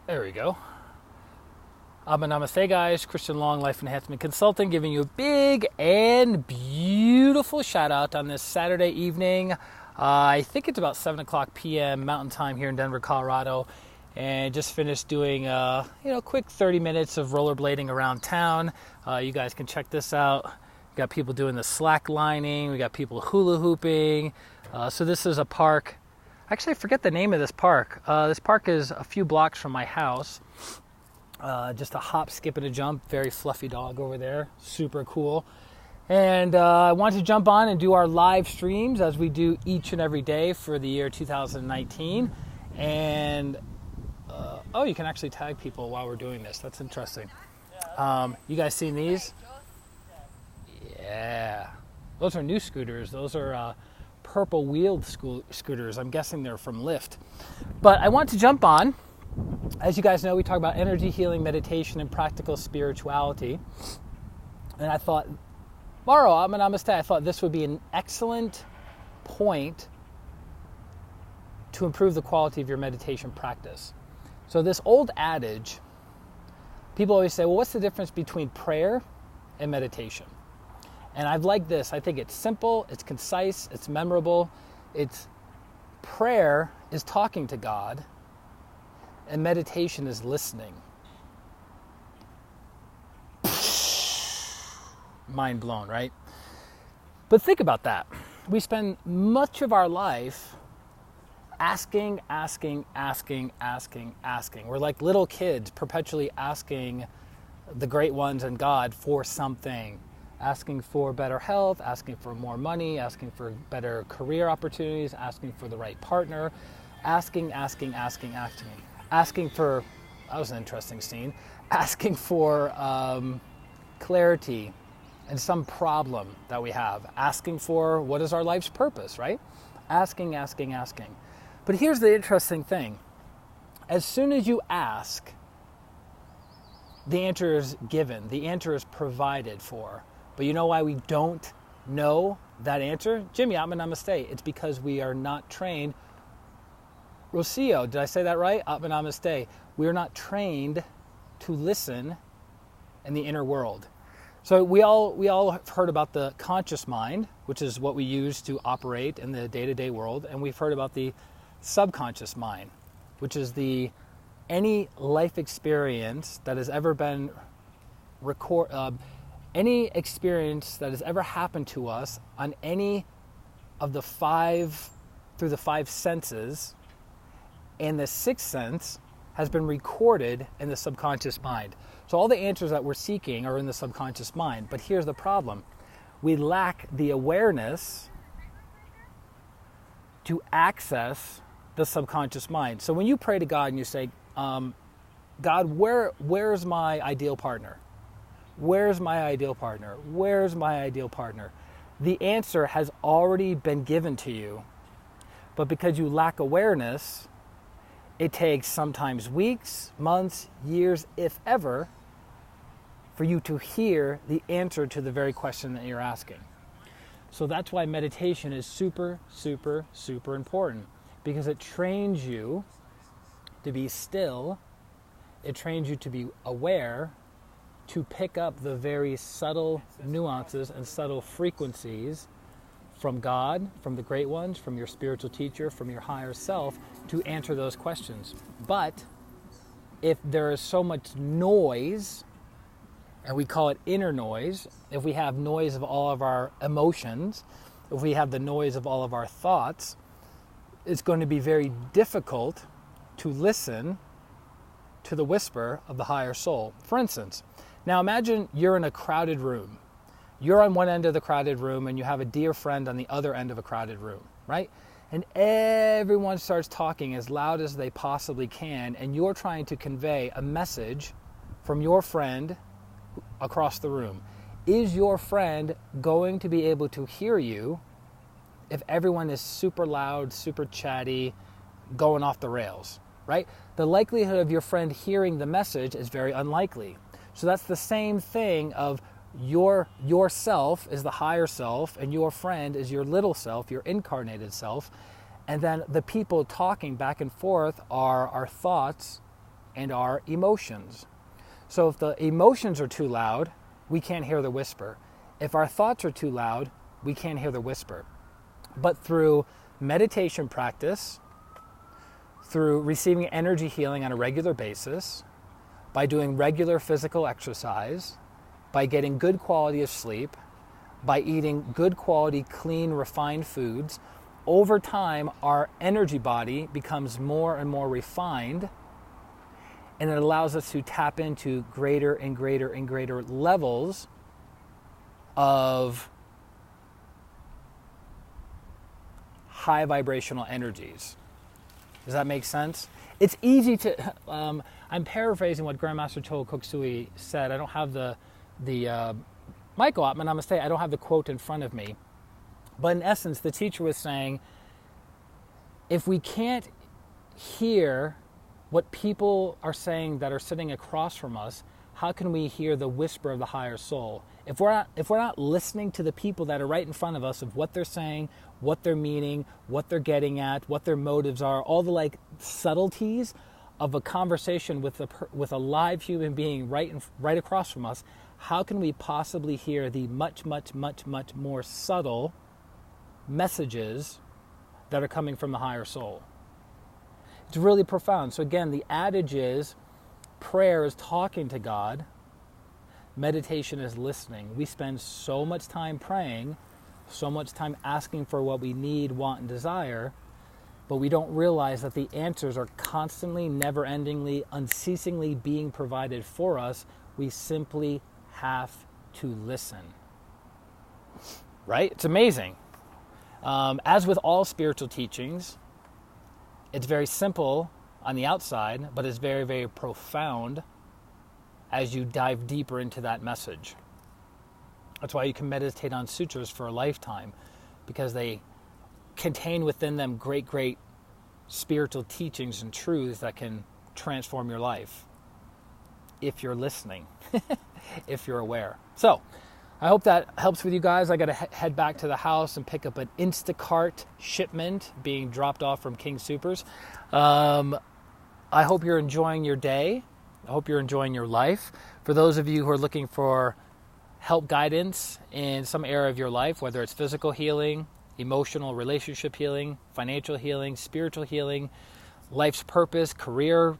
There we go. Namaste, guys. ChristianRLong, Life Enhancement Consulting, giving you a big and beautiful shout out on this Saturday evening. I think it's about 7 o'clock p.m. Mountain Time here in Denver, Colorado, and just finished doing quick 30 minutes of rollerblading around town. You guys can check this out. We got people doing the slack lining. We got people hula hooping. So this is a park. Actually, I forget the name of this park. This park is a few blocks from my house. Just a hop, skip, and a jump. Very fluffy dog over there. Super cool. And I wanted to jump on and do our live streams as we do each and every day for the year 2019. And, you can actually tag people while we're doing this. That's interesting. You guys seen these? Yeah. Those are new scooters. Those are purple wheeled scooters. I'm guessing they're from Lyft. But I want to jump on. As you guys know, we talk about energy healing, meditation, and practical spirituality. And I thought, Namaste, I thought this would be an excellent point to improve the quality of your meditation practice. So this old adage, people always say, well, what's the difference between prayer and meditation? And I've liked this. I think it's simple, it's concise, it's memorable. Prayer is talking to God, and meditation is listening. Mind blown, right? But think about that. We spend much of our life asking. We're like little kids perpetually asking the great ones and God for something. Asking for better health, asking for more money, asking for better career opportunities, asking for the right partner, asking for, that was an interesting scene, asking for clarity and some problem that we have, asking for what is our life's purpose, right? Asking. But here's the interesting thing. As soon as you ask, the answer is given, the answer is provided for. But you know why we don't know that answer? Jimmy, Atma Namaste. It's because we are not trained. Rocio, did I say that right? Atma Namaste. We are not trained to listen in the inner world. So we all have heard about the conscious mind, which is what we use to operate in the day-to-day world, and we've heard about the subconscious mind, which is any life experience that has ever been any experience that has ever happened to us on any of the through the five senses, and the sixth sense has been recorded in the subconscious mind. So all the answers that we're seeking are in the subconscious mind. But here's the problem. We lack the awareness to access the subconscious mind. So when you pray to God and you say, God, where's my ideal partner? Where's my ideal partner? Where's my ideal partner? The answer has already been given to you. But because you lack awareness, it takes sometimes weeks, months, years, if ever, for you to hear the answer to the very question that you're asking. So that's why meditation is super, super, super important, because it trains you to be still. It trains you to be aware, to pick up the very subtle nuances and subtle frequencies from God, from the great ones, from your spiritual teacher, from your higher self, to answer those questions. But if there is so much noise, and we call it inner noise, if we have noise of all of our emotions, if we have the noise of all of our thoughts, it's going to be very difficult to listen to the whisper of the higher soul. For instance, now imagine you're in a crowded room. You're on one end of the crowded room and you have a dear friend on the other end of a crowded room, right? And everyone starts talking as loud as they possibly can, and you're trying to convey a message from your friend across the room. Is your friend going to be able to hear you if everyone is super loud, super chatty, going off the rails, right? The likelihood of your friend hearing the message is very unlikely. So that's the same thing of yourself is the higher self, and your friend is your little self, your incarnated self. And then the people talking back and forth are our thoughts and our emotions. So if the emotions are too loud, we can't hear the whisper. If our thoughts are too loud, we can't hear the whisper. But through meditation practice, through receiving energy healing on a regular basis, by doing regular physical exercise, by getting good quality of sleep, by eating good quality, clean, refined foods, over time, our energy body becomes more and more refined, and it allows us to tap into greater and greater and greater levels of high vibrational energies. Does that make sense? It's easy to, I'm paraphrasing what Grandmaster Choa Kok Sui said. I don't have the Michael Ottman, namaste, I don't have the quote in front of me. But in essence, the teacher was saying, if we can't hear what people are saying that are sitting across from us, how can we hear the whisper of the higher soul? If we're not listening to the people that are right in front of us of what they're saying, what they're meaning, what they're getting at, what their motives are, all the subtleties of a conversation with a live human being right across from us, how can we possibly hear the much, much, much, much more subtle messages that are coming from the higher soul? It's really profound. So again, the adage is, prayer is talking to God, meditation is listening. We spend so much time praying, so much time asking for what we need, want, and desire, but we don't realize that the answers are constantly, never-endingly, unceasingly being provided for us. We simply have to listen. Right? It's amazing. As with all spiritual teachings, it's very simple on the outside, but it's very, very profound as you dive deeper into that message. That's why you can meditate on sutras for a lifetime, because they contain within them great, great spiritual teachings and truths that can transform your life if you're listening, if you're aware. So, I hope that helps with you guys. I got to head back to the house and pick up an Instacart shipment being dropped off from King Soopers. I hope you're enjoying your day. I hope you're enjoying your life. For those of you who are looking for help, guidance in some area of your life, whether it's physical healing, emotional, relationship healing, financial healing, spiritual healing, life's purpose, career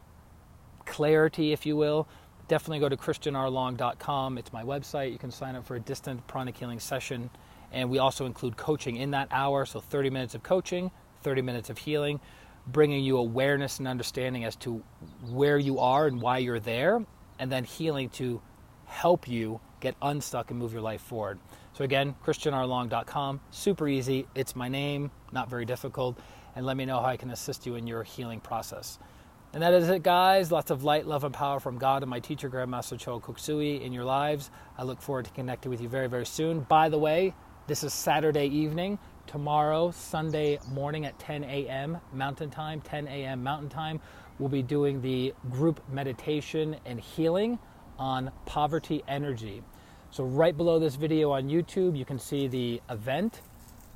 clarity, if you will, definitely go to ChristianRLong.com. It's my website. You can sign up for a distant pranic healing session. And we also include coaching in that hour. So 30 minutes of coaching, 30 minutes of healing, bringing you awareness and understanding as to where you are and why you're there, and then healing to help you get unstuck and move your life forward. So again, ChristianRLong.com, super easy. It's my name, not very difficult. And let me know how I can assist you in your healing process. And that is it, guys. Lots of light, love, and power from God and my teacher, Grandmaster Choa Kok Sui, in your lives. I look forward to connecting with you very, very soon. By the way, this is Saturday evening. Tomorrow, Sunday morning at 10 a.m. Mountain Time, 10 a.m. Mountain Time, we'll be doing the group meditation and healing on poverty energy. So right below this video on YouTube, you can see the event.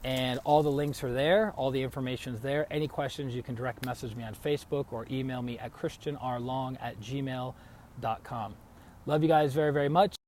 And all the links are there. All the information's there. Any questions, you can direct message me on Facebook or email me at ChristianRLong@gmail.com. Love you guys very, very much.